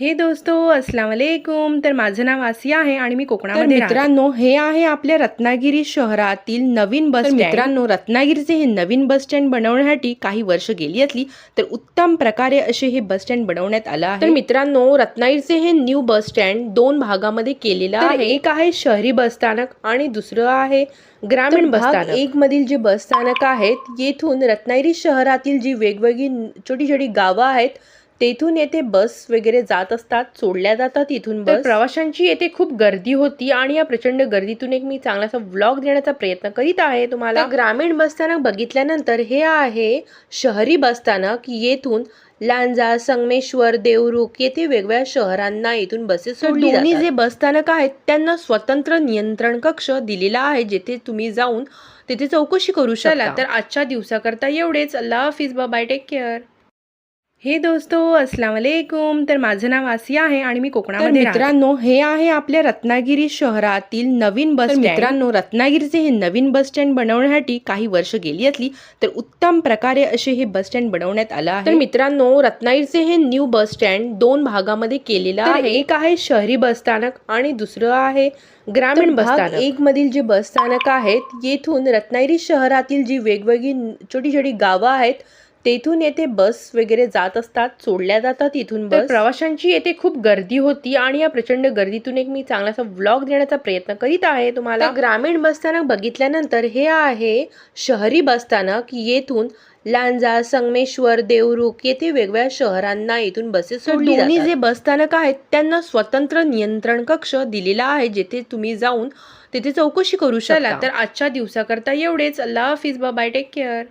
हे दोस्तो अस्सलाम वालेकुम। तर माझं नाव आसिया आहे आणि मी कोकणामध्ये राहते। मित्रांनो, हे आहे आपल्या रत्नागिरी शहरातील नवीन बस स्टँड। मित्रांनो, रत्नागिरीचे हे नवीन बस स्टँड बनवण्यासाठी काही वर्ष गेली असली तर उत्तम प्रकारे असे हे बस स्टँड बनवण्यात आलं आहे। तर मित्रांनो, रत्नागिरीचे हे न्यू बस स्टँड दोन भागामध्ये केलेलं आहे। एक आहे शहरी बस स्थानक आणि दुसरं आहे ग्रामीण बस स्थानक। एक मधील जे बस स्थानक आहेत, येथून रत्नागिरी शहरातील जी वेगवेगळी छोटी छोटी गावं आहेत तेथून येथे बस वगैरे जात असतात, सोडल्या जातात इथून बस। प्रवाशांची येथे खूप गर्दी होती आणि या प्रचंड गर्दीतून एक मी चांगलासा व्लॉग देण्याचा प्रयत्न करीत आहे तुम्हाला। ग्रामीण बस स्थानक बघितल्यानंतर हे आहे शहरी बस स्थानक। येथून लांजा, संगमेश्वर, देवरुख येथे वेगवेगळ्या शहरांना येथून बसेस सोडली जातात। दोन्ही जे बस स्थानक आहेत त्यांना स्वतंत्र नियंत्रण कक्ष दिलेला आहे, जेथे तुम्ही जाऊन तिथे चौकशी करू शकता। तर आजच्या दिवसाकरता एवढेच। अल्लाह हाफिज, बाय, टेक केअर। हे दोस्तो अस्सलाम वालेकुम। तर माझं नाव आसिया आहे आणि मी कोकणामध्ये राहते। मित्रांनो, हे आहे आपल्या रत्नागिरी शहरातील नवीन बस स्टँड। मित्रांनो, रत्नागिरीचे हे नवीन बस स्टँड बनवण्यासाठी काही वर्ष गेली असली तर उत्तम प्रकारे असे हे बस स्टँड बनवण्यात आलं आहे। तर मित्रांनो, रत्नागिरीचे हे न्यू बस स्टँड दोन भागामध्ये केलेलं आहे। एक आहे शहरी बस स्थानक आणि दुसरं आहे ग्रामीण बस स्थानक। एक मधील जे बस स्थानक आहेत, येथून रत्नागिरी शहरातील जी वेगवेगळी छोटी छोटी गावं आहेत तेथून येथे बस वगैरे जात असतात, सोडल्या जातात इथून बस। प्रवाशांची येथे खूप गर्दी होती आणि या प्रचंड गर्दीतून एक मी चांगलासा व्लॉग देण्याचा प्रयत्न करीत आहे तुम्हाला। ग्रामीण बस स्थानक बघितल्यानंतर हे आहे शहरी बस स्थानक। येथून लांजा, संगमेश्वर, देवरुख येथे वेगवेगळ्या शहरांना येथून बसेस सोडली जातात। दोन्ही जे बस स्थानक आहेत त्यांना स्वतंत्र नियंत्रण कक्ष दिलेला आहे, जेथे तुम्ही जाऊन तिथे चौकशी करू शकता। तर आजच्या दिवसाकरता एवढेच। अल्लाह हाफिज, बाय, टेक केअर।